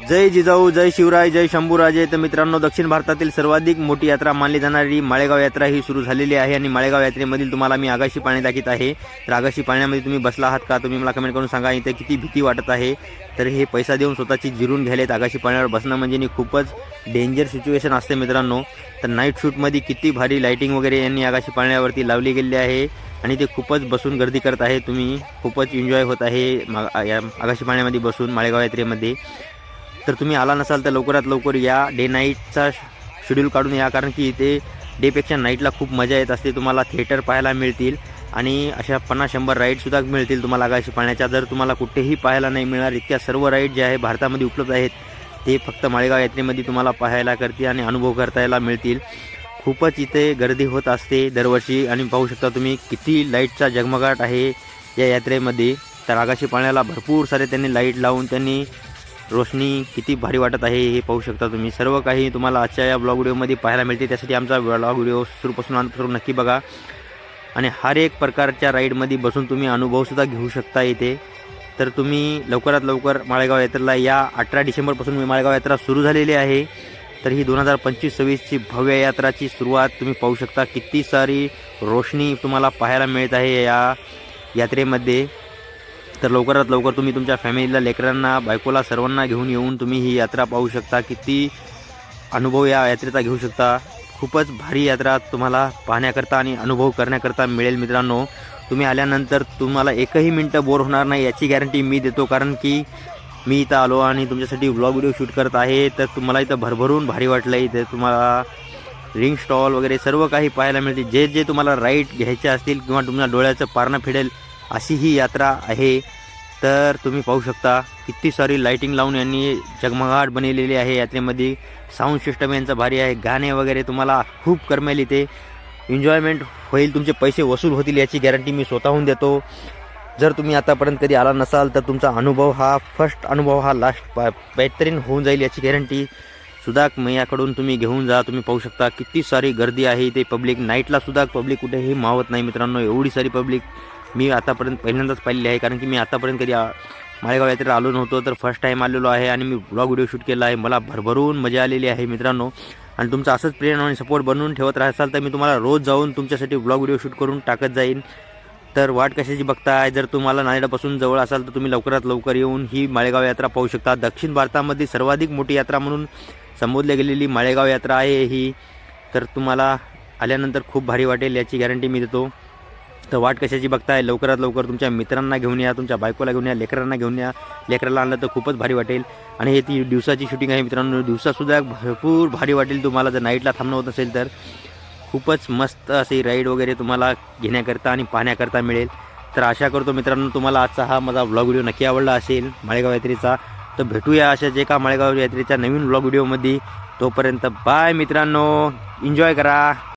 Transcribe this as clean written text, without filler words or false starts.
जय जिजाऊ, जय शिवराय, जय शंभूराजे. तर मित्रांनो, दक्षिण भारतातील सर्वाधिक मोठी यात्रा मानली जाणारी माळेगाव यात्रा ही सुरू झालेली आहे आणि माळेगाव यात्रेमधील तुम्हाला मी आगाशी पाळणे दाखवत आहे. तर आगाशी पाळण्यामध्ये तुम्ही बसला आहात का? तुम्ही मला कमेंट करून सांगा. इथे किती भीती वाटत आहे. तर हे पैसा देऊन स्वतःची जिरून घ्यायलेत. आगाशी पाळण्यावर बसणं म्हणजे खूपच डेंजर सिच्युएशन असते मित्रांनो. तर नाईट शूटमध्ये किती भारी लाईटिंग वगैरे यांनी आगाशी पाळण्यावरती लावली गेली आहे आणि ते खूपच बसून गर्दी करत आहे. तुम्ही खूपच एन्जॉय होत आहे या आगाशी पाळण्यामध्ये बसून माळेगाव यात्रेमध्ये. तर तुम्ही आला नसाल तर लवकरात लवकर या. डे नाईटचा शेड्यूल काढून या, कारण की इथे डेपेक्षा नाईटला खूप मजा येत असते. तुम्हाला थिएटर पाहायला मिळतील आणि अशा 50-100 राईडसुद्धा मिळतील तुम्हाला आगाशी पाळण्याच्या. जर तुम्हाला कुठेही पाहायला नाही मिळणार इतक्या सर्व राईड जे आहे भारतामध्ये उपलब्ध आहेत ते फक्त माळेगाव यात्रेमध्ये तुम्हाला पाहायला करतील आणि अनुभव करता मिळतील. खूपच इथे गर्दी होत असते दरवर्षी आणि पाहू शकता तुम्ही किती लाईटचा झगमगाट आहे या यात्रेमध्ये. तर आगाशी पाळण्याला भरपूर सारे त्यांनी लाईट लावून त्यांनी रोशनी किती भारी वाटत आहे हे पाहू शकता तुम्ही. सर्व काही तुम्हाला आजच्या या ब्लॉग व्हिडिओमध्ये पाहायला मिळते. त्यासाठी आमचा ब्लॉग व्हिडिओ सुरूपासून अंतपासून नक्की बघा आणि हर एक प्रकारच्या राईडमध्ये बसून तुम्ही अनुभवसुद्धा घेऊ शकता इथे. तर तुम्ही लवकरात लवकर माळेगाव यात्रेला या. 18 डिसेंबरपासून माळेगाव यात्रा सुरू झालेली आहे. तर ही 2025-26ची भव्य यात्राची सुरुवात तुम्ही पाहू शकता. किती सारी रोशनी तुम्हाला पाहायला मिळत आहे या यात्रेमध्ये. तर लवकरात लवकर तुम्ही तुमच्या फॅमिलीला, लेकरांना, बायकोला सर्वांना घेऊन येऊन तुम्ही ही यात्रा पाहू शकता. किती अनुभव या यात्रेचा घेऊ शकता. खूपच भारी यात्रा तुम्हाला पाहण्याकरता आणि अनुभव करण्याकरता मिळेल मित्रांनो. तुम्ही आल्यानंतर तुम्हाला एकही मिनटं बोर होणार नाही याची गॅरंटी मी देतो, कारण की मी इथं आलो आणि तुमच्यासाठी व्लॉग व्हिडिओ शूट करत आहे. तर तुम्हाला इथं भरभरून भारी वाटलं. इथे तुम्हाला रिंग स्टॉल वगैरे सर्व काही पाहायला मिळते. जे जे तुम्हाला राईड घ्यायचे असतील किंवा तुम्हाला डोळ्याचं पारणं फिरेल अशी ही यात्रा आहे. तर तुम्ही पाहू शकता किती सारी लाईटिंग लावून यांनी झगमगाट बनवलेली आहे यात्रेमध्ये. साऊंड सिस्टम यांचं भारी आहे. गाणे वगैरे तुम्हाला खूप करमेल. इथे एन्जॉयमेंट होईल. तुमचे पैसे वसूल होतील याची गॅरंटी मी स्वतःहून देतो. जर तुम्ही आतापर्यंत कधी आला नसाल तर तुमचा अनुभव हा फर्स्ट अनुभव हा लास्ट बेहतरीन होऊन जाईल याची गॅरंटी सुद्धा याकडून तुम्ही घेऊन जा. तुम्ही पाहू शकता किती सारी गर्दी आहे इथे. पब्लिक नाईटला सुद्धा पब्लिक कुठेही मावत नाही मित्रांनो. एवढी सारी पब्लिक मी आतापर्यंत पहिल्यांदाच पाहिलेली आहे, कारण की मी आतापर्यंत कधी माळेगाव यात्रेला आलो नव्हतो. तर फर्स्ट टाईम आलेलो आहे आणि मी ब्लॉग व्हिडिओ शूट केला आहे. मला भरभरून मजा आलेली आहे मित्रांनो. आणि तुमचा असंच प्रेरणा आणि सपोर्ट बनवून ठेवत राहाल तर मी तुम्हाला रोज जाऊन तुमच्यासाठी ब्लॉग व्हिडिओ शूट करून टाकत जाईन. तर वाट कशाची बघताय? जर तुम्हाला नांदेडपासून जवळ असाल तर तुम्ही लवकरात लवकर येऊन ही माळेगाव यात्रा पाहू शकता. दक्षिण भारतामध्ये सर्वाधिक मोठी यात्रा म्हणून संबोधली गेलेली माळेगाव यात्रा आहे ही. तर तुम्हाला आल्यानंतर खूप भारी वाटेल याची गॅरंटी मी देतो. तर वाट कशाची बघताय? लवकरात लवकर तुमच्या मित्रांना घेऊन या, तुमच्या बायकोला घेऊन या, लेकरांना घेऊन या. लेकराला आणलं तर खूपच भारी वाटेल. आणि हे ती दिवसाची शूटिंग आहे मित्रांनो. दिवसासुद्धा भरपूर भारी वाटेल तुम्हाला. जर नाईटला थांबणं होत असेल तर खूपच मस्त असे राईड वगैरे तुम्हाला घेण्याकरता आणि पाहण्याकरता मिळेल. तर आशा करतो मित्रांनो तुम्हाला आजचा हा माझा व्लॉग व्हिडिओ नक्की आवडला असेल माळेगाव यात्रेचा. तर भेटूया अशाच एका माळेगाव यात्रेच्या नवीन व्लॉग व्हिडिओमध्ये. तोपर्यंत बाय मित्रांनो. एन्जॉय करा.